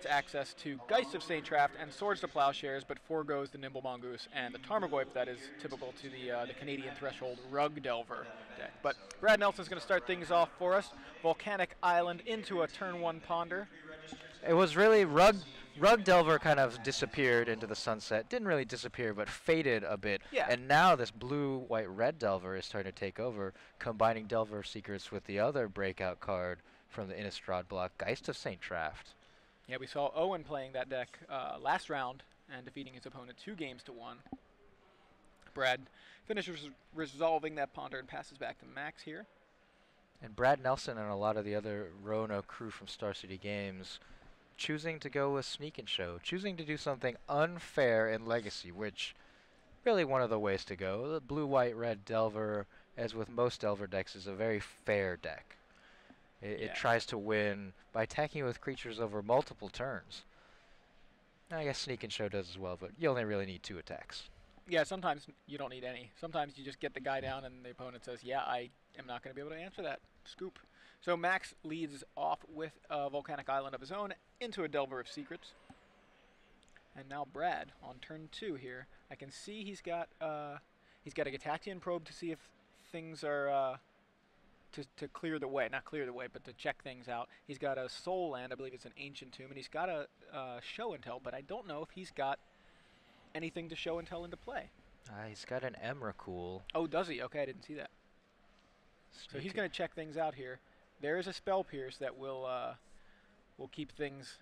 access to Geist of St. Traft and Swords to Plowshares, but foregoes the Nimble Mongoose and the Tarmogoyf that is typical to the Canadian Threshold Rug Delver deck. But Brad Nelson's going to start things off for us. Volcanic Island into a turn 1 Ponder. It was really Rug Delver kind of disappeared into the sunset. Didn't really disappear, but faded a bit. Yeah. And now this blue-white-red Delver is starting to take over, combining Delver Secrets with the other breakout card from the Innistrad block, Geist of St. Traft. Yeah, we saw Owen playing that deck last round and defeating his opponent 2-1. Brad finishes resolving that Ponder and passes back to Max here. And Brad Nelson and a lot of the other Rona crew from Star City Games choosing to go with Sneak and Show, choosing to do something unfair in Legacy, which really one of the ways to go. The blue-white-red Delver, as with most Delver decks, is a very fair deck. It tries to win by attacking with creatures over multiple turns. I guess Sneak and Show does as well, but you only really need 2 attacks. Yeah, sometimes you don't need any. Sometimes you just get the guy down and the opponent says, yeah, I am not going to be able to answer that. Scoop. So Max leads off with a Volcanic Island of his own into a Delver of Secrets. And now Brad on turn 2 here. I can see he's got a Gataxian Probe to see if things are to clear the way. Not clear the way, but to check things out. He's got a Soul Land, I believe it's an Ancient Tomb, and he's got a Show and Tell, but I don't know if he's got anything to Show and Tell into play. He's got an Emrakul. Oh, does he? Okay, I didn't see that. So he's going to check things out here. There is a Spell Pierce that will keep things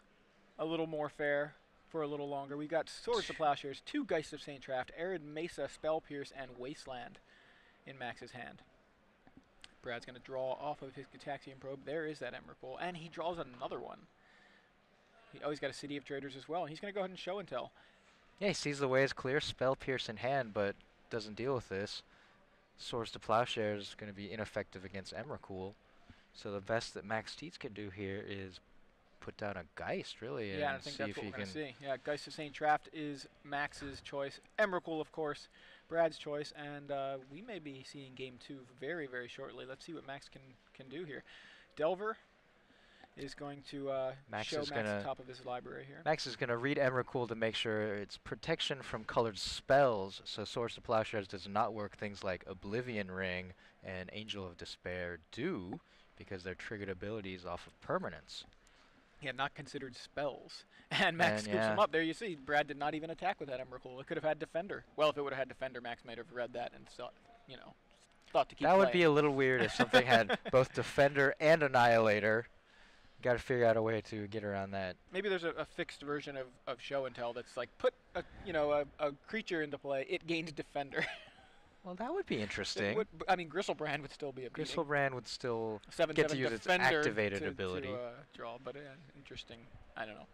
a little more fair for a little longer. We've got Swords to Plowshares, 2 Geist of St. Traft, Arid Mesa, Spell Pierce, and Wasteland in Max's hand. Brad's going to draw off of his Gataxian Probe. There is that Emrakul, and he draws another one. He's got a City of Traders as well, and he's going to go ahead and Show and Tell. Yeah, he sees the way is clear, Spell Pierce in hand, but doesn't deal with this. Swords to Plowshares is going to be ineffective against Emrakul. So the best that Max Tietze can do here is put down a Geist, really, and I think see that's if what he we're going can. to see. Yeah, Geist of St. Traft is Max's choice. Emrakul, of course, Brad's choice, and we may be seeing Game 2 very, very shortly. Let's see what Max can do here. Delver is going to show Max the top of his library here. Max is going to read Emrakul to make sure it's protection from colored spells, so Swords to Plowshares does not work. Things like Oblivion Ring and Angel of Despair do, because they're triggered abilities off of permanence. Yeah, not considered spells. And Max scoops them up. There you see, Brad did not even attack with that Emrakul. It could have had Defender. Well, if it would have had Defender, Max might have read that and thought, thought to keep That would playing. be a little weird if something had both Defender and Annihilator. Got to figure out a way to get around that. Maybe there's a fixed version of Show and Tell that's like, put a creature into play, it gains Defender. Well, that would be interesting. Gristlebrand would still be a beating. Gristlebrand would still 7/7 get to use its Defender activated to ability. Draw, but interesting. I don't know.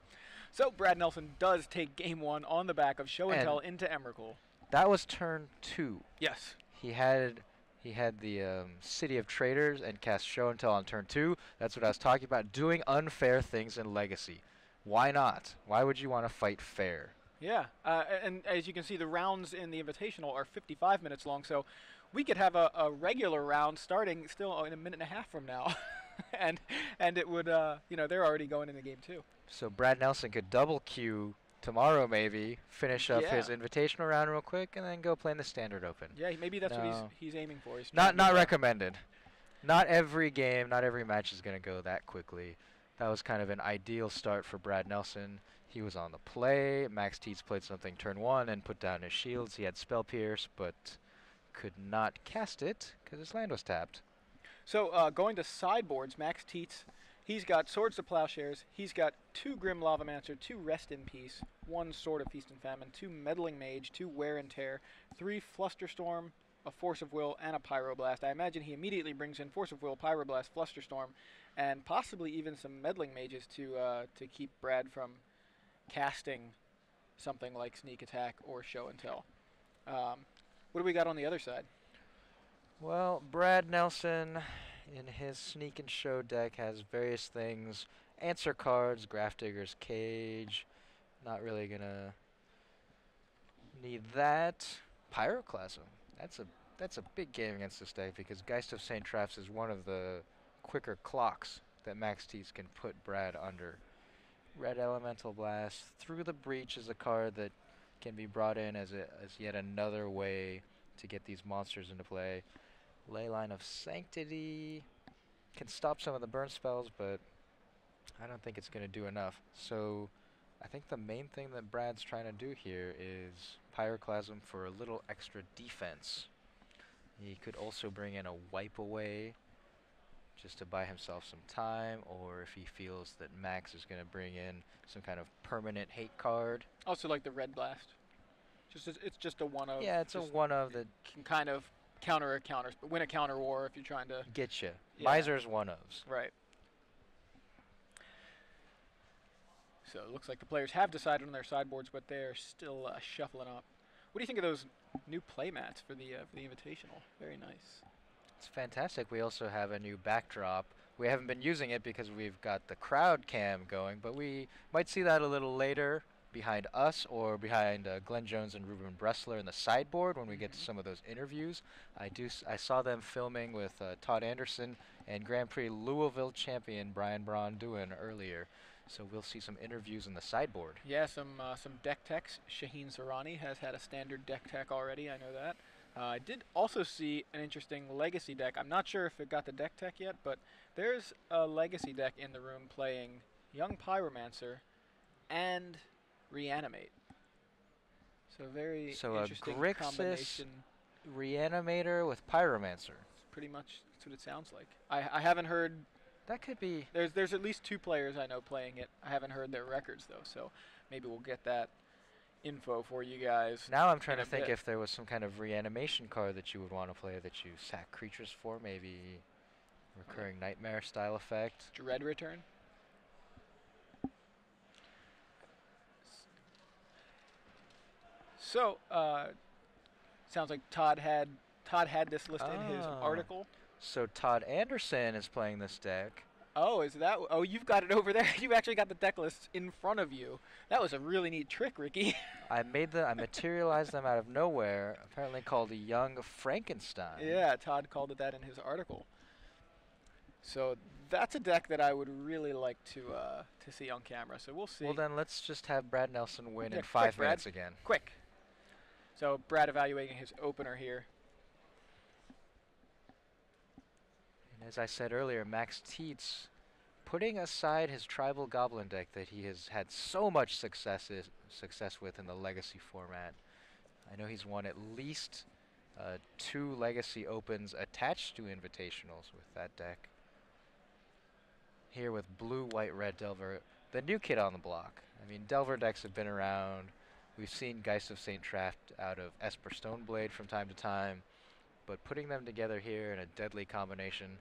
So Brad Nelson does take Game 1 on the back of Show and Tell into Emrakul. That was turn 2. Yes. He had the City of Traders and cast Show and Tell on turn 2. That's what I was talking about, doing unfair things in Legacy. Why not? Why would you want to fight fair? Yeah, and as you can see, the rounds in the Invitational are 55 minutes long, so we could have a regular round starting still in a minute and a half from now. and it would, they're already going into Game 2. So Brad Nelson could double queue tomorrow maybe, finish up his Invitational round real quick, and then go play in the Standard Open. Yeah, maybe that's what he's aiming for. He's not recommended. Not every game, not every match is going to go that quickly. That was kind of an ideal start for Brad Nelson. He was on the play. Max Tietze played something turn 1 and put down his shields. He had Spell Pierce, but could not cast it because his land was tapped. So going to sideboards, Max Tietze, he's got Swords to Plowshares. He's got 2 Grim Lavamancer, 2 Rest in Peace, 1 Sword of Feast and Famine, 2 Meddling Mage, 2 Wear and Tear, 3 Flusterstorm, a Force of Will, and a Pyroblast. I imagine he immediately brings in Force of Will, Pyroblast, Flusterstorm, and possibly even some Meddling Mages to keep Brad from casting something like Sneak Attack or Show and Tell. What do we got on the other side? Well, Brad Nelson in his Sneak and Show deck has various things. Answer cards, Grafdigger's Cage. Not really going to need that. Pyroclasm. That's a big game against this deck because Geist of St. Traft is one of the quicker clocks that Max Tietze can put Brad under. Red Elemental Blast. Through the Breach is a card that can be brought in as yet another way to get these monsters into play. Leyline of Sanctity can stop some of the burn spells, but I don't think it's going to do enough. So I think the main thing that Brad's trying to do here is Pyroclasm for a little extra defense. He could also bring in a Wipe Away just to buy himself some time, or if he feels that Max is going to bring in some kind of permanent hate card. Also like the Red Blast. It's just a one of. Yeah, it's a one of that can kind of counter a counter, win a counter war if you're trying to get you. Yeah. Miser's one ofs. Right. So it looks like the players have decided on their sideboards, but they're still shuffling up. What do you think of those new play mats for the Invitational? Very nice. It's fantastic. We also have a new backdrop. We haven't been using it because we've got the crowd cam going, but we might see that a little later behind us or behind Glenn Jones and Ruben Bressler in the sideboard when we get to some of those interviews. I saw them filming with Todd Anderson and Grand Prix Louisville champion Brian Braun Doohan earlier. So we'll see some interviews in the sideboard. Yeah, some deck techs. Shaheen Sarani has had a standard deck tech already, I know that. I did also see an interesting legacy deck. I'm not sure if it got the deck tech yet, but there's a legacy deck in the room playing Young Pyromancer and Reanimate. So very interesting a Grixis combination. Reanimator with Pyromancer. Pretty much that's what it sounds like. I haven't heard. That could be. There's at least 2 players I know playing it. I haven't heard their records though, so maybe we'll get that info for you guys. Now I'm trying to think if there was some kind of reanimation card that you would want to play that you sack creatures for, maybe recurring nightmare style effect. Dread Return. So sounds like Todd had this list in his article. So Todd Anderson is playing this deck. Oh, is that? Oh, you've got it over there. You've actually got the deck lists in front of you. That was a really neat trick, Ricky. I materialized them out of nowhere. Apparently called a Young Frankenstein. Yeah, Todd called it that in his article. So that's a deck that I would really like to see on camera. So we'll see. Well, then let's just have Brad Nelson win in 5 minutes again. Quick. So Brad evaluating his opener here. As I said earlier, Max Tietze, putting aside his tribal goblin deck that he has had so much success with in the legacy format. I know he's won at least 2 legacy opens attached to invitationals with that deck. Here with blue, white, red Delver, the new kid on the block. I mean, Delver decks have been around. We've seen Geist of St. Traft out of Esper Stoneblade from time to time, but putting them together here in a deadly combination.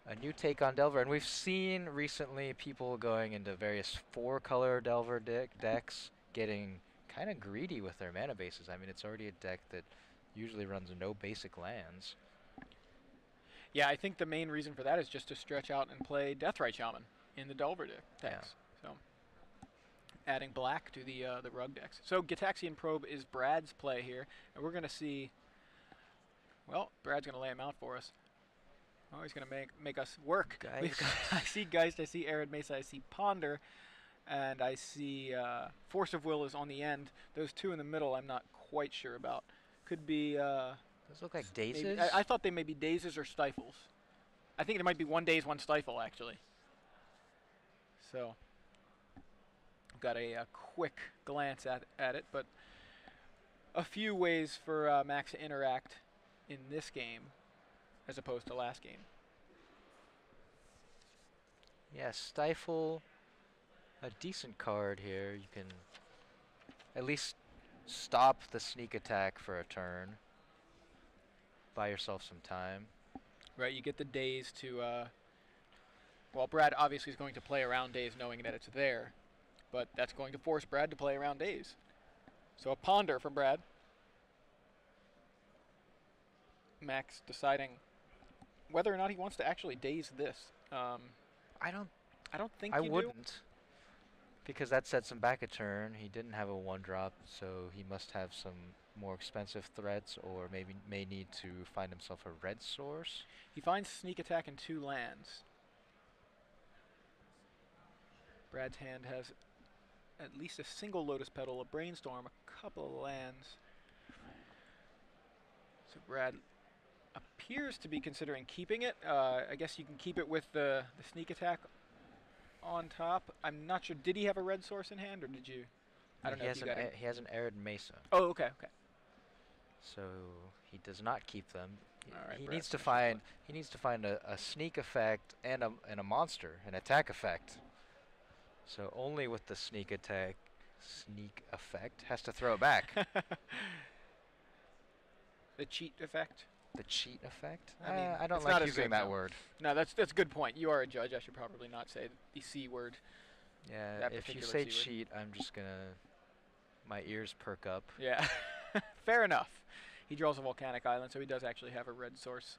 A new take on Delver, and we've seen recently people going into various 4-color Delver decks, getting kind of greedy with their mana bases. I mean, it's already a deck that usually runs no basic lands. Yeah, I think the main reason for that is just to stretch out and play Deathrite Shaman in the Delver decks. Yeah. So adding black to the rug decks. So Gitaxian Probe is Brad's play here, and we're going to see. Well, Brad's going to lay him out for us. Oh, he's going to make us work. I see Geist, I see Arid Mesa, I see Ponder, and I see Force of Will is on the end. Those 2 in the middle I'm not quite sure about. Could be... Those look like Dazes? I thought they may be Dazes or Stifles. I think there might be 1 Daze, 1 Stifle, actually. So, I've got a quick glance at it, but a few ways for Max to interact in this game as opposed to last game. Yeah, Stifle, a decent card here. You can at least stop the sneak attack for a turn. Buy yourself some time. Right, you get the Daze to... well, Brad obviously is going to play around Daze knowing that it's there, but that's going to force Brad to play around Daze. So a Ponder from Brad. Max deciding whether or not he wants to actually Daze this. I don't think I wouldn't, because that sets him back a turn. He didn't have a 1-drop, so he must have some more expensive threats, or maybe may need to find himself a red source. He finds sneak attack in 2 lands. Brad's hand has at least a single Lotus Petal, a Brainstorm, a couple of lands. So Brad appears to be considering keeping it. I guess you can keep it with the sneak attack on top. I'm not sure. Did he have a red source in hand, or did you? I don't know. He has an Arid Mesa. Oh, okay, okay. So he does not keep them. All right, He Brad, needs to find a sneak effect and a monster, an attack effect. So only with the sneak effect has to throw it back. The cheat effect. The cheat effect? I mean, I don't it's like not as using good, that no. word. No, that's a good point. You are a judge. I should probably not say the C word. Yeah, that if you particular say C word. cheat, I'm just gonna, my ears perk up. Yeah, fair enough. He draws a volcanic island, so he does actually have a red source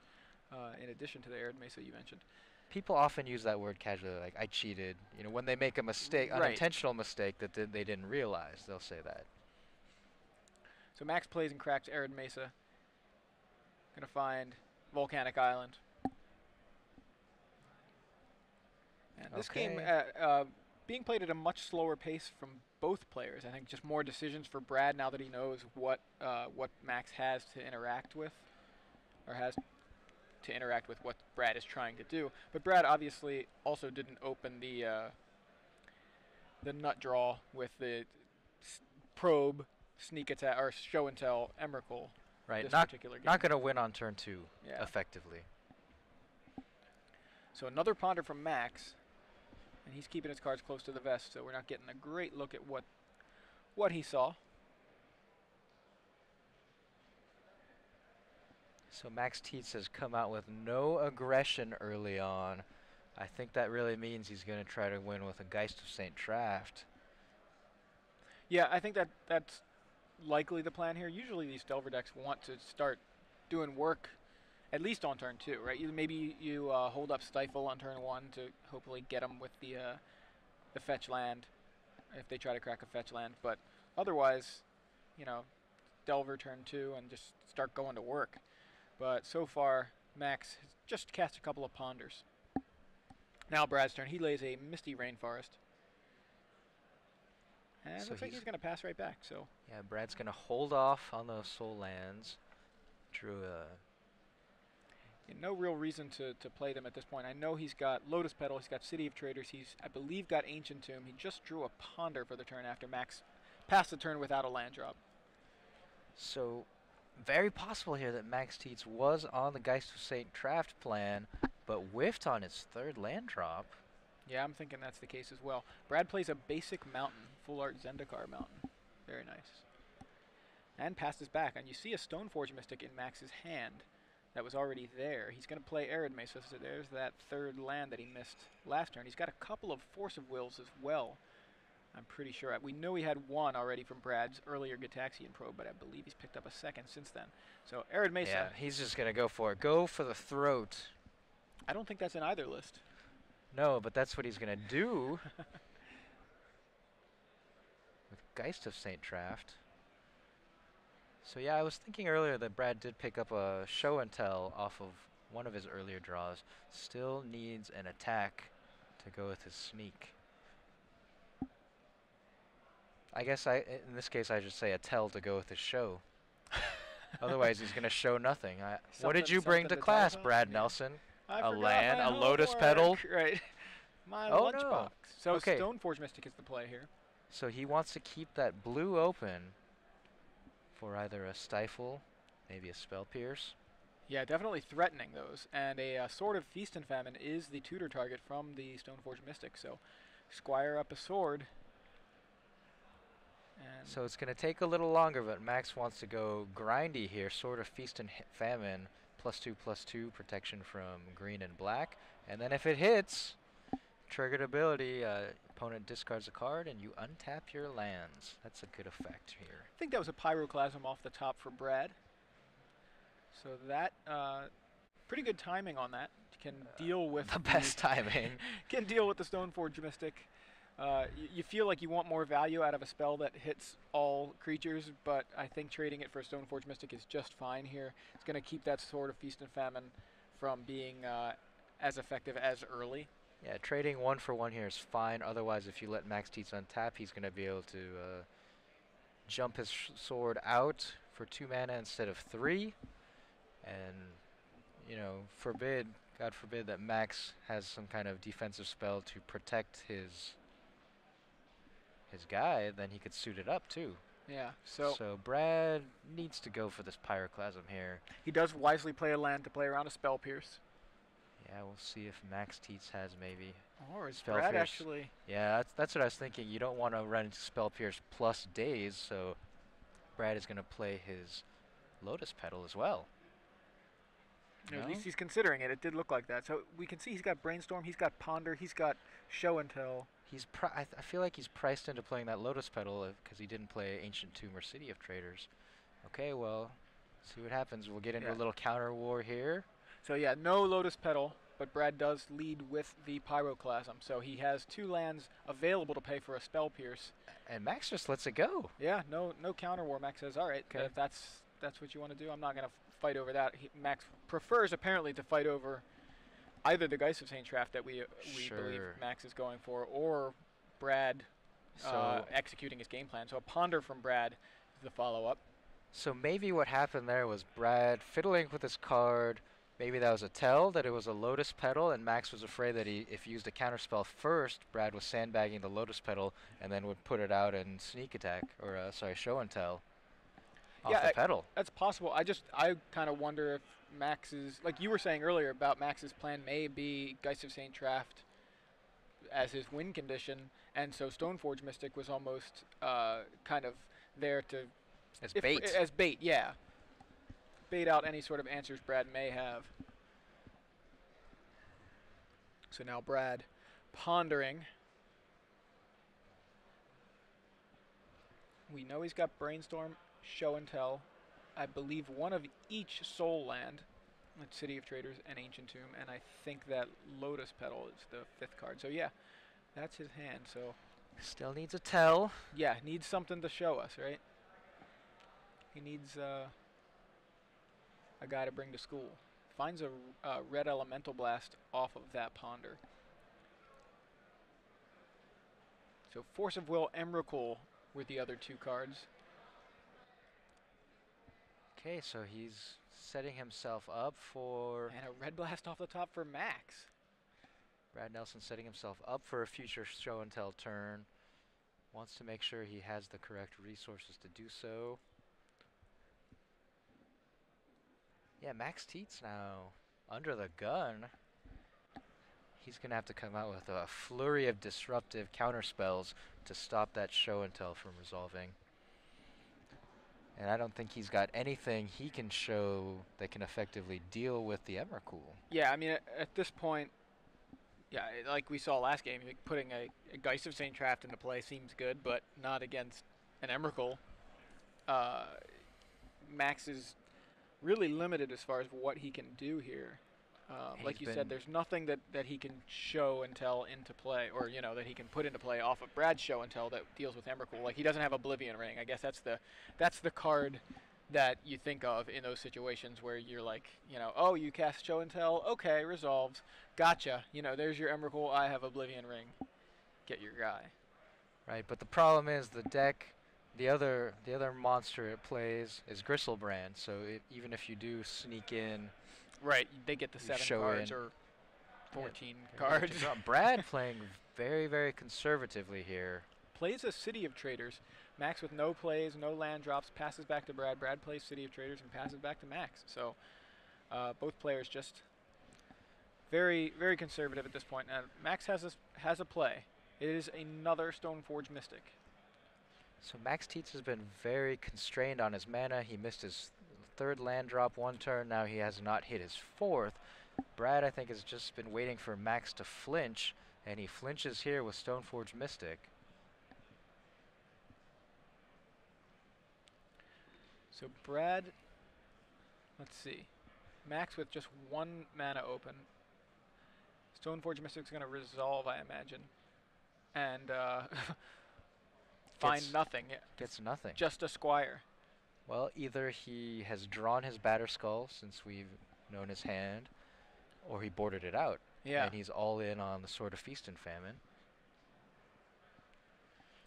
in addition to the Arid Mesa you mentioned. People often use that word casually, like I cheated. You know, when they make a mistake, Right. unintentional mistake that they didn't realize, they'll say that. So Max plays and cracks Arid Mesa. Gonna find Volcanic Island. And this game being played at a much slower pace from both players. I think just more decisions for Brad now that he knows what Max has to interact with, or has to interact with what Brad is trying to do. But Brad obviously also didn't open the nut draw with the probe, sneak attack, or show and tell Emrakul. Right, This not particular game. going to win on turn 2 Yeah. effectively. So another ponder from Max, and he's keeping his cards close to the vest, so we're not getting a great look at what he saw. So Max Tietze has come out with no aggression early on. I think that really means he's going to try to win with a Geist of St. Traft. Yeah, I think that's likely the plan here. Usually these Delver decks want to start doing work at least on turn 2, right? Maybe you hold up Stifle on turn 1 to hopefully get them with the fetch land if they try to crack a fetch land. But otherwise, you know, Delver turn 2 and just start going to work. But so far, Max has just cast a couple of ponders. Now Brad's turn. He lays a Misty Rainforest. And So looks like he's going to pass right back. So Yeah, Brad's going to hold off on those soul lands. Drew no real reason to play them at this point. I know he's got Lotus Petal. He's got City of Traders. He's, I believe, got Ancient Tomb. He just drew a Ponder for the turn after Max passed the turn without a land drop. So, very possible here that Max Tietze was on the Geist of St. Traft plan, but whiffed on his 3rd land drop. Yeah, I'm thinking that's the case as well. Brad plays a basic mountain, full art Zendikar mountain. Very nice. And passes back. And you see a Stoneforge Mystic in Max's hand that was already there. He's going to play Arid Mesa, so there's that 3rd land that he missed last turn. He's got a couple of Force of Wills as well. I'm pretty sure. We know he had one already from Brad's earlier Gitaxian probe, but I believe he's picked up a 2nd since then. So Arid Mesa. Yeah, he's just going to go for it. Go for the throat. I don't think that's in either list. No, but that's what he's going to do. With Geist of St. Traft. So yeah, I was thinking earlier that Brad did pick up a show and tell off of one of his earlier draws. Still needs an attack to go with his sneak. I guess in this case I should say a tell to go with his show. Otherwise he's going to show nothing. What did you bring to class, Brad Nelson? A land, a Lotus Petal? Right. My Oh, lunchbox. no. So Okay. Stoneforge Mystic is the play here. So he wants to keep that blue open for either a Stifle, maybe a Spell Pierce. Yeah, definitely threatening those. And a Sword of Feast and Famine is the tutor target from the Stoneforge Mystic. So Squire up a sword. And So it's going to take a little longer, but Max wants to go grindy here. Sword of Feast and Famine, +2/+2 protection from green and black. And then if it hits, triggered ability, opponent discards a card and you untap your lands. That's a good effect here. I think that was a Pyroclasm off the top for Brad. So that, pretty good timing on that. Can deal with The best timing. Can deal with the Stoneforge Mystic. You feel like you want more value out of a spell that hits all creatures, but I think trading it for a Stoneforge Mystic is just fine here. It's going to keep that Sword of Feast and Famine from being as effective as early. Yeah, trading 1 for 1 here is fine. Otherwise, if you let Max Tietze untap, he's going to be able to jump his sword out for 2 mana instead of 3. And, you know, God forbid that Max has some kind of defensive spell to protect his guy, then he could suit it up too. Yeah, So Brad needs to go for this Pyroclasm here. he does wisely play a land to play around a Spell Pierce. Yeah, we'll see if Max Tietze has maybe. Or is Spell Brad Pierce. actually... Yeah, that's what I was thinking. You don't want to run into Spell Pierce plus Daze, so Brad is going to play his Lotus Petal as well. No? At least he's considering it. It did look like that. So we can see he's got Brainstorm, he's got Ponder, he's got Show and Tell. I feel like he's priced into playing that Lotus Petal because he didn't play Ancient Tomb or City of Traders. Okay, well, see what happens. We'll get into a little counter war here. So yeah, no Lotus Petal, but Brad does lead with the Pyroclasm. So he has 2 lands available to pay for a Spell Pierce. And Max just lets it go. Yeah, no counter war. Max says, all right, if that's what you want to do, I'm not going to fight over that. Max prefers apparently to fight over either the Geist of St. Traft that we believe Max is going for, or Brad executing his game plan. So a Ponder from Brad is the follow-up. So maybe what happened there was Brad fiddling with his card. Maybe that was a tell that it was a Lotus Petal, and Max was afraid that if he used a counterspell first, Brad was sandbagging the Lotus Petal and then would put it out and sneak attack, or Show and Tell off the petal. That's possible. I kind of wonder if Max's, like you were saying earlier about Max's plan may be Geist of St. Traft as his win condition, and so Stoneforge Mystic was almost kind of there to... As bait. As bait, yeah. Bait out any sort of answers Brad may have. So now Brad pondering. We know he's got Brainstorm, Show and Tell. I believe one of each soul land, like City of Traders and Ancient Tomb, and I think that Lotus Petal is the 5th card. So yeah, that's his hand. So still needs a tell. Yeah, needs something to show us, right? He needs a guy to bring to school. Finds a red Elemental Blast off of that Ponder. So Force of Will, Emrakul were the other 2 cards. Okay, so he's setting himself up for... And a red blast off the top for Max. Brad Nelson setting himself up for a future Show and Tell turn. Wants to make sure he has the correct resources to do so. Yeah, Max Tietze now under the gun. He's going to have to come out with a flurry of disruptive counterspells to stop that Show and Tell from resolving. And I don't think he's got anything he can show that can effectively deal with the Emrakul. Yeah, I mean, at this point, yeah, like we saw last game, putting a Geist of St. Traft into play seems good, but not against an Emrakul. Max is really limited as far as what he can do here. Like you said, there's nothing that he can show and tell into play, or that he can put into play off of Brad's show and tell that deals with Emrakul. Like he doesn't have Oblivion Ring. I guess that's the card that you think of in those situations where you're like, oh, you cast show and tell, okay, resolves, gotcha. There's your Emrakul. I have Oblivion Ring. Get your guy. Right, but the problem is the deck. The other monster it plays is Gristlebrand. So even if you do sneak in. Right, they get the 7 cards or 14 cards. Brad playing very, very conservatively here. Plays a City of Traders. Max with no plays, no land drops, passes back to Brad. Brad plays City of Traders and passes back to Max. So both players just very, very conservative at this point. And Max has a play. It is another Stoneforge Mystic. So Max Tietze has been very constrained on his mana. He missed his 3rd land drop 1 turn. Now he has not hit his 4th. Brad, I think, has just been waiting for Max to flinch, and he flinches here with Stoneforge Mystic. So Brad, let's see. Max with just 1 mana open. Stoneforge Mystic's going to resolve, I imagine. And find nothing. Gets nothing. Just a Squire. Well, either he has drawn his Batterskull, since we've known his hand, or he boarded it out. Yeah. And he's all in on the Sword of Feast and Famine.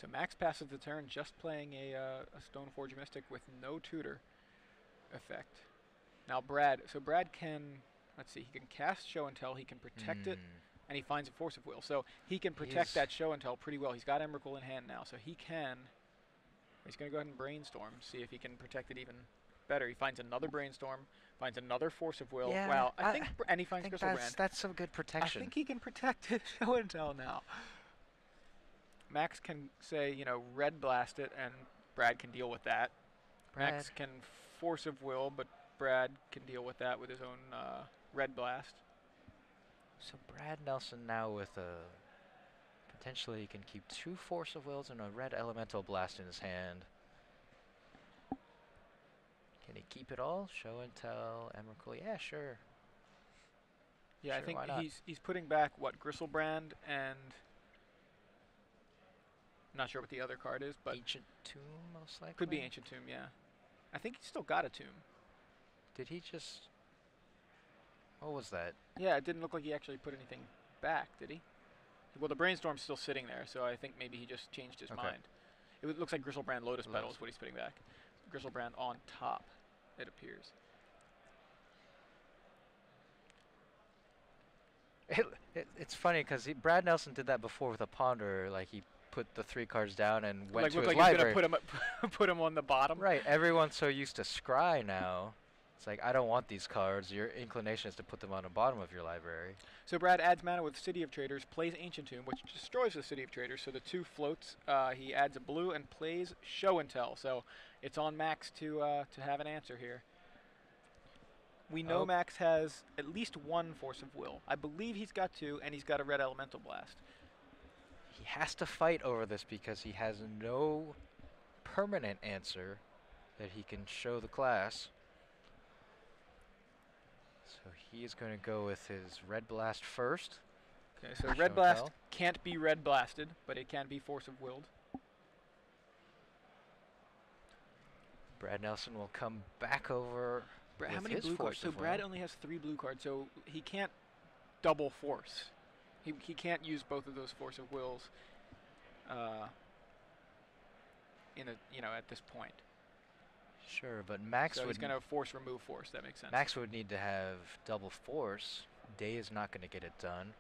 So Max passes the turn just playing a Stoneforge Mystic with no tutor effect. Now Brad can, let's see, he can cast Show and Tell, he can protect it, and he finds a Force of Will. So he can protect that Show and Tell pretty well. He's got Emrakul in hand now, so he can. He's going to go ahead and Brainstorm, see if he can protect it even better. He finds another Brainstorm, finds another Force of Will. Yeah, wow, and he finds Griselbrand. That's some good protection. I think he can protect his Show and Tell now. Max can say, you know, Red Blast it, and Brad can deal with that. Max can Force of Will, but Brad can deal with that with his own Red Blast. So Brad Nelson now with potentially he can keep 2 Force of Wills and a Red Elemental Blast in his hand. Can he keep it all? Show and Tell, Emrakul, yeah, sure. Yeah, sure, I think he's putting back, what, Griselbrand and... I'm not sure what the other card is, but... Ancient Tomb, most likely? Could be Ancient Tomb, yeah. I think he's still got a Tomb. Did he just... What was that? Yeah, it didn't look like he actually put anything back, did he? Well, the Brainstorm's still sitting there, so I think maybe he just changed his mind. It looks like Griselbrand Lotus Petal is what he's putting back. Griselbrand on top, it appears. It's funny because Brad Nelson did that before with a Ponder. Like he put the 3 cards down and went to his like library. He's gonna put him on the bottom. Right. Everyone's so used to scry now. It's like, I don't want these cards. Your inclination is to put them on the bottom of your library. So Brad adds mana with City of Traders, plays Ancient Tomb, which destroys the City of Traders. So the 2 floats. He adds a blue and plays Show and Tell. So it's on Max to have an answer here. We know Max has at least 1 Force of Will. I believe he's got 2, and he's got a Red Elemental Blast. He has to fight over this because he has no permanent answer that he can show the class. So he is going to go with his Red Blast first. Okay, so Red Blast can't be Red Blasted, but it can be Force of Willed. Brad Nelson will come back over. How many blue cards? So Brad only has 3 blue cards, so he can't double force. He can't use both of those Force of Wills at this point. Sure, but Max so he's going to force remove force. That makes sense. Max would need to have double force. Day is not going to get it done.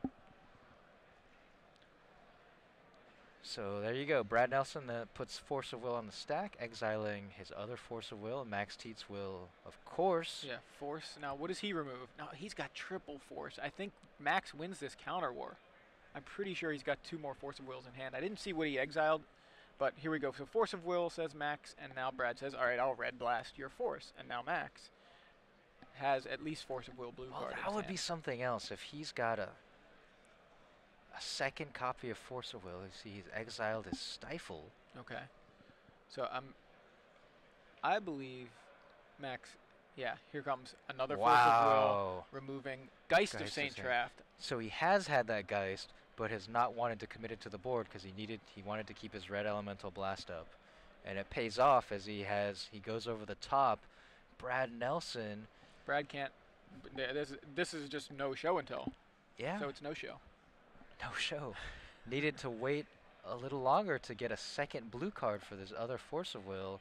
So there you go. Brad Nelson puts Force of Will on the stack, exiling his other Force of Will. Max Tietze will, of course. Yeah, force. Now, what does he remove? Now, he's got triple force. I think Max wins this counter war. I'm pretty sure he's got 2 more Force of Wills in hand. I didn't see what he exiled, but here we go. So Force of Will, says Max, and now Brad says, all right, I'll Red Blast your Force. And now Max has at least Force of Will blue card. That would be something else if he's got a second copy of Force of Will. You see, he's exiled his Stifle. Okay. So I believe Max. Yeah, here comes another Force of Will, removing Geist of Saint Traft. So he has had that Geist, but has not wanted to commit it to the board because he wanted to keep his Red Elemental Blast up, and it pays off as he goes over the top. Brad Nelson. Brad can't. This is just no show and tell. Yeah. So it's no show. No show. Needed to wait a little longer to get a second blue card for this other Force of Will.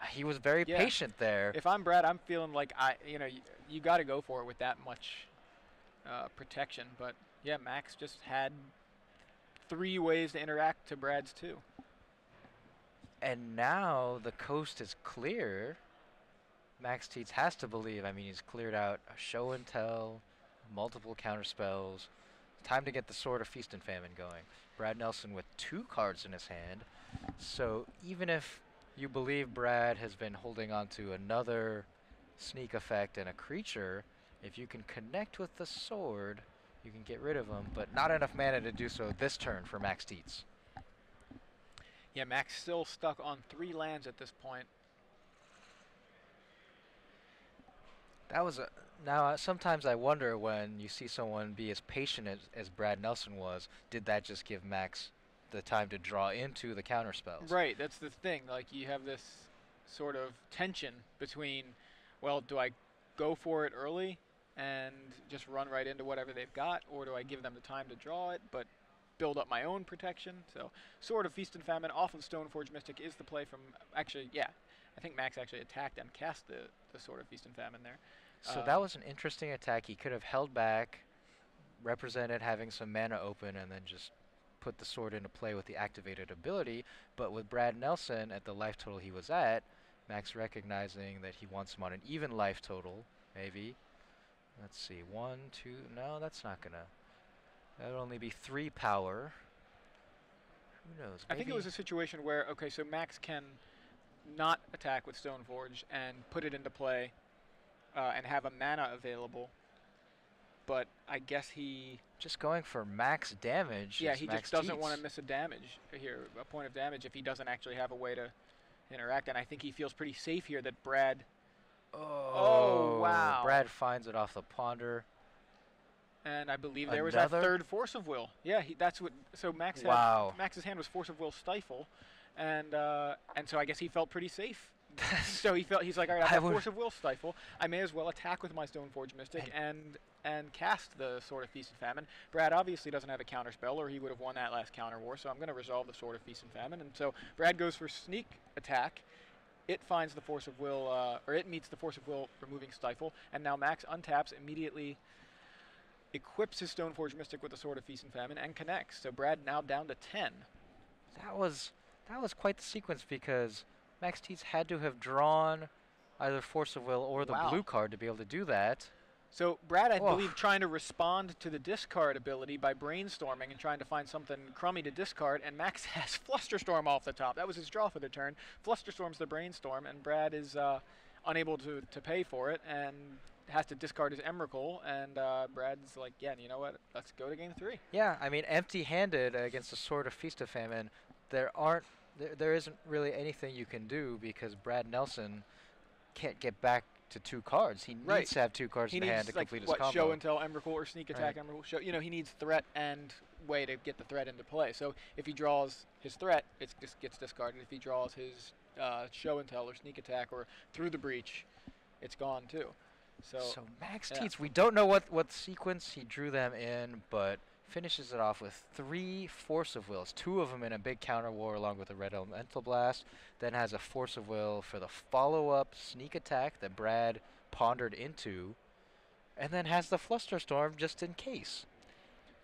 He was very patient there. If I'm Brad, I'm feeling like you got to go for it with that much protection. But yeah, Max just had 3 ways to interact to Brad's 2. And now the coast is clear. Max Tietze has to believe. I mean, he's cleared out a Show and Tell, multiple counter spells. Time to get the Sword of Feast and Famine going. Brad Nelson with 2 cards in his hand. So even if you believe Brad has been holding on to another sneak effect and a creature, if you can connect with the sword, you can get rid of him, but not enough mana to do so this turn for Max Tietze. Yeah, Max still stuck on 3 lands at this point. That was now sometimes I wonder when you see someone be as patient as Brad Nelson was, did that just give Max the time to draw into the counter spells? Right, that's the thing. Like, you have this sort of tension between, well, do I go for it early and just run right into whatever they've got, or do I give them the time to draw it, but build up my own protection? So Sword of Feast and Famine off of Stoneforge Mystic is the play from, actually, yeah, I think Max actually attacked and cast the Sword of Feast and Famine there. So that was an interesting attack. He could have held back, represented having some mana open, and then just put the sword into play with the activated ability. But with Brad Nelson at the life total he was at, Max recognizing that he wants him on an even life total, maybe. Let's see, 1, 2, no, that's not gonna. That would only be 3 power. Who knows? I think it was a situation where, okay, so Max can not attack with Stoneforge and put it into play and have a mana available, but I guess he just going for max damage. Yeah, he Max just doesn't Tietze. want to miss a damage here, a point of damage, if he doesn't actually have a way to interact. And I think he feels pretty safe here that Brad. Oh wow! Brad finds it off the ponder. And I believe there was that third Force of Will. Yeah, that's what. So Max had, Max's hand was Force of Will Stifle, and so I guess he felt pretty safe. So he's like, all right, I have Force of Will Stifle. I may as well attack with my Stoneforge Mystic and cast the Sword of Feast and Famine. Brad obviously doesn't have a counter spell, or he would have won that last counter war. So I'm going to resolve the Sword of Feast and Famine. And so Brad goes for sneak attack. It finds the Force of Will, or it meets the Force of Will, removing Stifle. And now Max untaps, immediately equips his Stoneforge Mystic with the Sword of Feast and Famine, and connects. So Brad now down to 10. That was quite the sequence, because Max Tietze had to have drawn either Force of Will or the blue card to be able to do that. So Brad, I believe, trying to respond to the discard ability by brainstorming and trying to find something crummy to discard, and Max has Flusterstorm off the top. That was his draw for the turn. Flusterstorm's the brainstorm, and Brad is unable to pay for it and has to discard his Emrakul, and Brad's like, yeah, you know what, let's go to game 3. Yeah, I mean, empty-handed against the Sword of Feast of Famine, there isn't really anything you can do, because Brad Nelson can't get back to 2 cards. He needs to have 2 cards in hand to complete his combo. Show and tell Emrakul or sneak attack Emrakul. Show, he needs threat and way to get the threat into play. So if he draws his threat, it just gets discarded. If he draws his show and tell or sneak attack or through the breach, it's gone too. So Max Tietze, we don't know what sequence he drew them in, but finishes it off with 3 Force of Wills, 2 of them in a big counter war along with a red Elemental Blast, then has a Force of Will for the follow-up sneak attack that Brad pondered into, and then has the Flusterstorm just in case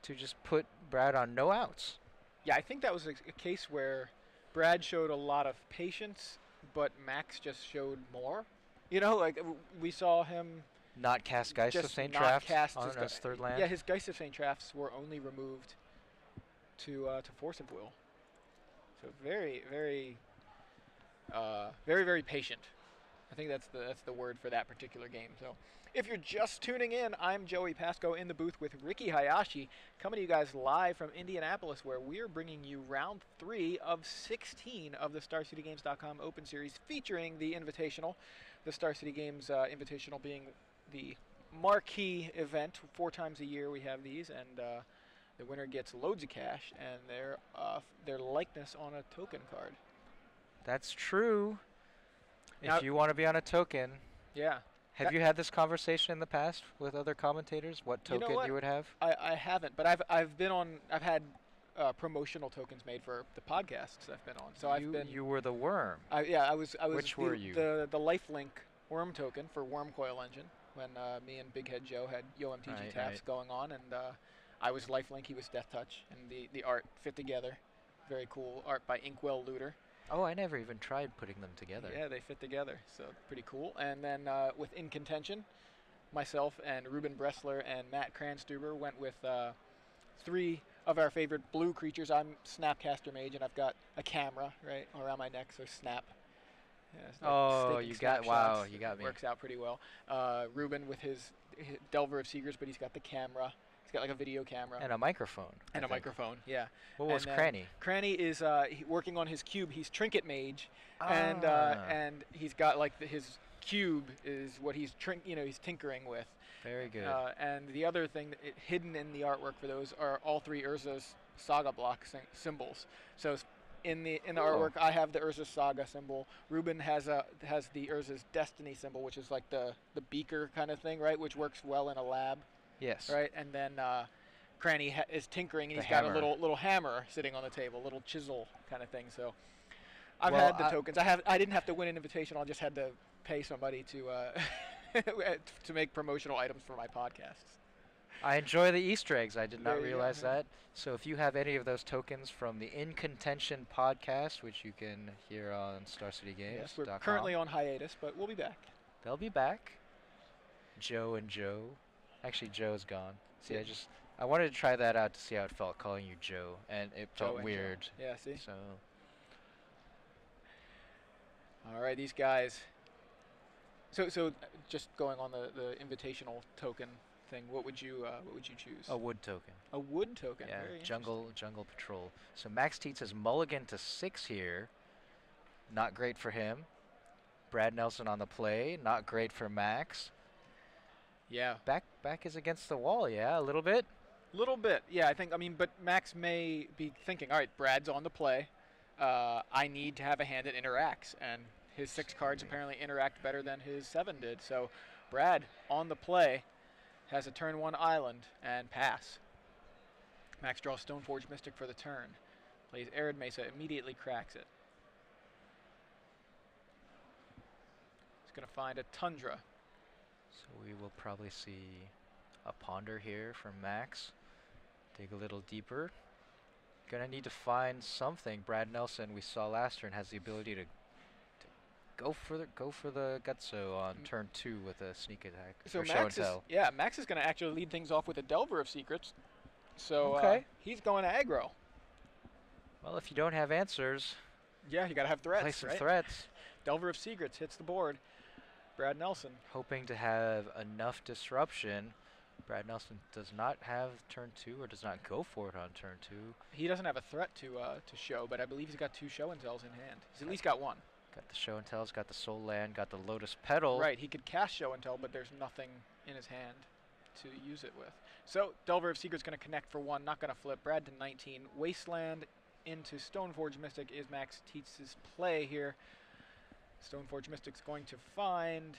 to just put Brad on no outs. Yeah, I think that was a case where Brad showed a lot of patience, but Max just showed more. Like we saw him not cast Geist of St. Traft on his third land. Yeah, his Geist of St. Trafts were only removed to Force of Will. So very, very, very, very patient. I think that's the word for that particular game. So if you're just tuning in, I'm Joey Pasco in the booth with Ricky Hayashi, coming to you guys live from Indianapolis, where we're bringing you round 3 of 16 of the StarCityGames.com Open Series, featuring the Invitational. The Star City Games Invitational being the marquee event. 4 times a year we have these, and the winner gets loads of cash and their likeness on a token card. That's true. Now, if you want to be on a token. Yeah. Have you had this conversation in the past with other commentators? What token you would have? I haven't, but I've had promotional tokens made for the podcasts I've been on. So you were the worm. I was. Which were you? The lifelink worm token for Worm Coil Engine, when me and Big Head Joe had Yo MTG taps going on, and I was lifelink, he was Death Touch, and the art fit together. Very cool art by Inkwell Looter. Oh, I never even tried putting them together. Yeah, they fit together, so pretty cool. And then with In Contention, myself and Ruben Bressler and Matt Kranstuber went with 3 of our favorite blue creatures. I'm Snapcaster Mage, and I've got a camera right around my neck, so Snap. Yeah, you got me. Works out pretty well. Ruben with his Delver of Seekers, but he's got the camera. He's got like a video camera. And a microphone. And a microphone, yeah. What was Cranny? Cranny is working on his cube. He's Trinket Mage, and he's got like his cube is what he's he's tinkering with. Very good. And the other thing hidden in the artwork for those are all 3 Urza's Saga block symbols. So In the Oh. artwork, I have the Urza's Saga symbol. Ruben has the Urza's Destiny symbol, which is like the beaker kind of thing, right? Which works well in a lab, Yes. right? And then Cranny is tinkering, and The he's got a hammer. little hammer sitting on the table, little chisel kind of thing. So I've Well, had the tokens. I didn't have to win an invitation. I just had to pay somebody to to make promotional items for my podcasts. I enjoy the Easter eggs. I did not There you go, realize yeah. that. So if you have any of those tokens from the In Contention podcast, which you can hear on StarCityGames.com, Yes, we're currently on hiatus, but we'll be back. they'll be back. Joe and Joe. Actually, Joe's gone. See, Yeah. I wanted to try that out to see how it felt calling you Joe, and it Joe felt and weird. Joe. Yeah, see? So All right, these guys. So just going on the invitational token thing, what would you choose? a wood token. A wood token. Yeah, Very jungle patrol. So Max Tietze has mulligan to 6 here. Not great for him. Brad Nelson on the play. Not great for Max. Yeah, Back is against the wall. Yeah, a little bit. little bit. Yeah, I mean, but Max may be thinking, all right, Brad's on the play. I need to have a hand that interacts, and his 6 cards apparently interact better than his 7 did. So Brad on the play has a turn 1 island and pass. Max draws Stoneforge Mystic for the turn. Plays Arid Mesa, immediately cracks it. He's going to find a Tundra. So we will probably see a ponder here from Max. Dig a little deeper. Gonna need to find something. Brad Nelson, we saw last turn, has the ability to go for the Gutso on turn 2 with a sneak attack. So or show and Max is tell. Max is going to actually lead things off with a Delver of Secrets. So Okay. he's going to aggro. Well, if you don't have answers, Yeah, you got to have threats, play some right? threats. Delver of Secrets hits the board. Brad Nelson. Hoping to have enough disruption. Brad Nelson does not have turn 2 or does not go for it on turn 2. He doesn't have a threat to show, but I believe he's got 2 show and tells in hand. He's at least got 1. Got the show and tells, got the soul land, got the lotus petal. Right, he could cast show and tell, but there's nothing in his hand to use it with. So Delver of Secret's going to connect for 1, not going to flip. Brad to 19. Wasteland into Stoneforge Mystic is Max Tietze's play here. Stoneforge Mystic's going to find.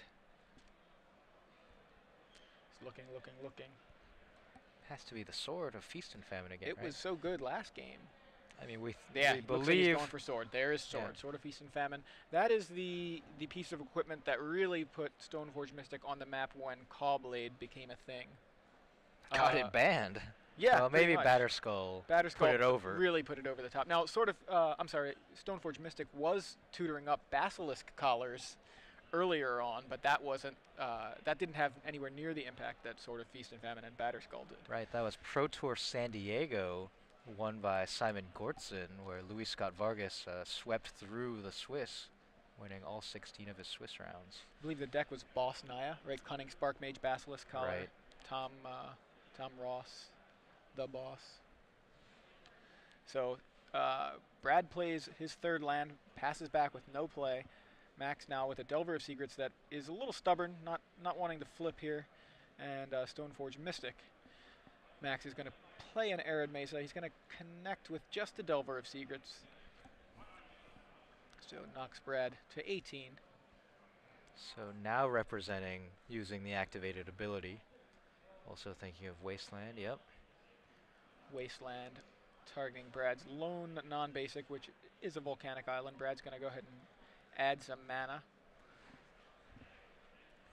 He's looking. Has to be the sword of feast and famine again. It right? was so good last game. I mean, we Yeah, we looks like he's believe going for sword. There is sword. Yeah. Sword of Feast and Famine. That is the piece of equipment that really put Stoneforge Mystic on the map when Cawblade became a thing. got it banned. Yeah, well, pretty maybe much. Batterskull Batterskull put it over. really put it over the top. Now, I'm sorry, Stoneforge Mystic was tutoring up Basilisk Collars earlier on, but that wasn't, that didn't have anywhere near the impact that Sword of Feast and Famine and Batterskull did. Right, that was Pro Tour San Diego, won by Simon Gortzen, where Luis Scott Vargas swept through the Swiss, winning all 16 of his Swiss rounds. I believe the deck was Boss Naya, right? Cunning Spark Mage Basilisk Collar. Right. Tom Ross, the boss. So Brad plays his 3rd land, passes back with no play. Max now with a Delver of Secrets that is a little stubborn, not wanting to flip here, and Stoneforge Mystic. Max is going to play an Arid Mesa. He's going to connect with just a Delver of Secrets. So knocks Brad to 18. So now representing using the activated ability. Also thinking of Wasteland, yep. Wasteland targeting Brad's lone non-basic, which is a volcanic island. Brad's going to go ahead and add some mana.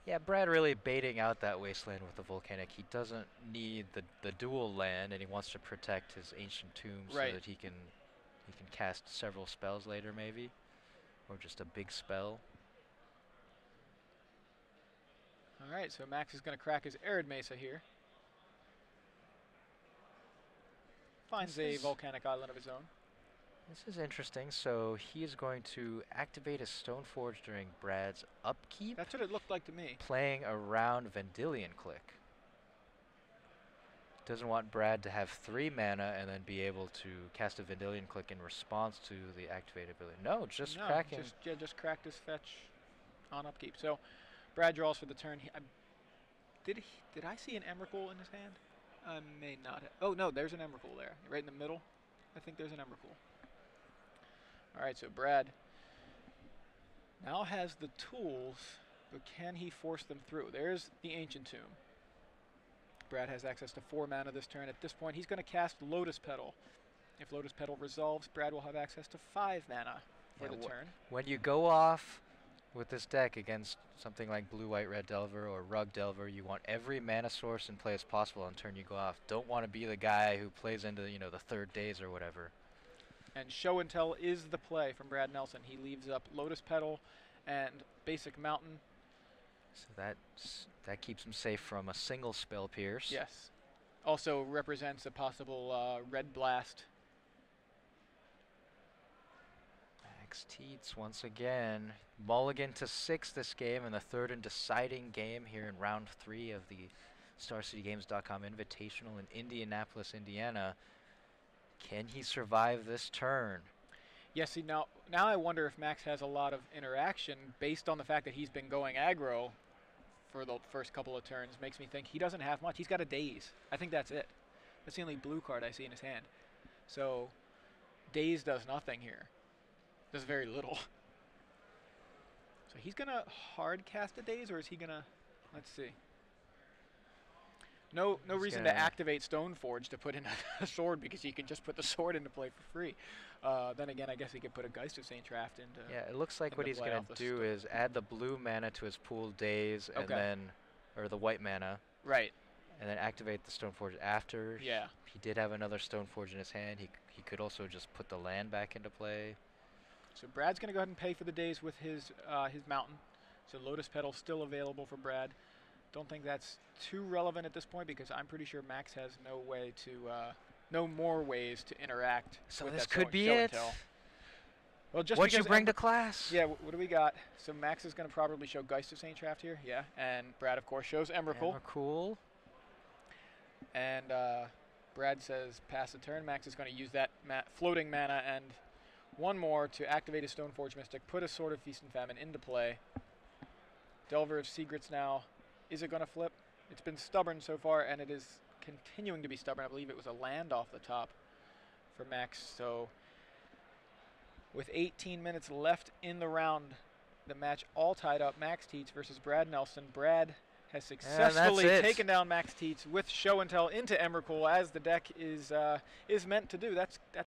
Yeah, Brad really baiting out that Wasteland with the Volcanic. He doesn't need the dual land, and he wants to protect his Ancient Tombs Right. so that he can cast several spells later, maybe, or just a big spell. All right, so Max is going to crack his Arid Mesa here. Finds a volcanic island of his own. This is interesting. So he is going to activate his Stoneforge during Brad's upkeep, That's what it looked like to me. playing around Vendilion Click. Doesn't want Brad to have 3 mana and then be able to cast a Vendilion Click in response to the activated ability. No, just No, cracking. just cracked his fetch on upkeep. So Brad draws for the turn. Did I see an Emrakul in his hand? I may not have. Oh, no, there's an Emrakul there. Right in the middle. I think there's an Emrakul. All right, so Brad now has the tools, but can he force them through? There's the Ancient Tomb. Brad has access to 4 mana this turn. At this point, he's going to cast Lotus Petal. If Lotus Petal resolves, Brad will have access to 5 mana for the turn. When you go off with this deck against something like Blue-White Red Delver or Rug Delver, you want every mana source in play as possible on turn you go off. Don't want to be the guy who plays into, the third days or whatever. And Show and Tell is the play from Brad Nelson. He leaves up Lotus Petal and Basic Mountain. So that keeps him safe from a single Spell Pierce. Yes. Also represents a possible Red Blast. Max Tietze once again. Mulligan to 6 this game, and the third and deciding game here in round 3 of the StarCityGames.com Invitational in Indianapolis, Indiana. Can he survive this turn? Yes, see, now I wonder if Max has a lot of interaction based on the fact that he's been going aggro for the first couple of turns. Makes me think he doesn't have much. He's got a Daze. I think that's it. That's the only blue card I see in his hand. So Daze does nothing here. Does very little. So he's going to hard cast a Daze, or is he going to... Let's see. No reason to activate Stoneforge to put in a sword, because you can just put the sword into play for free. Then again, I guess he could put a Geist of St. Traft into... Yeah, it looks like what he's going to do is add the blue mana to his pooled Daze, and then... Or the white mana. Right. And then activate the Stoneforge after. Yeah. He did have another Stoneforge in his hand. He could also just put the land back into play. So Brad's going to go ahead and pay for the Daze with his mountain. So Lotus Petal still available for Brad. Don't think that's too relevant at this point, because I'm pretty sure Max has no more ways to interact. So with this that could be show and it. tell. Well, just what you because bring to class? Yeah, what do we got? So Max is going to probably show Geist of St. Traft here, yeah, and Brad of course shows Emrakul. Emrakul. And Brad says pass the turn. Max is going to use that floating mana and one more to activate his Stoneforge Mystic, put a Sword of Feast and Famine into play. Delver of Secrets now. Is it going to flip? It's been stubborn so far, and it is continuing to be stubborn. I believe it was a land off the top for Max. So with 18 minutes left in the round, the match all tied up. Max Tietze versus Brad Nelson. Brad has successfully taken down Max Tietze with Show and Tell into Emrakul, as the deck is meant to do. That's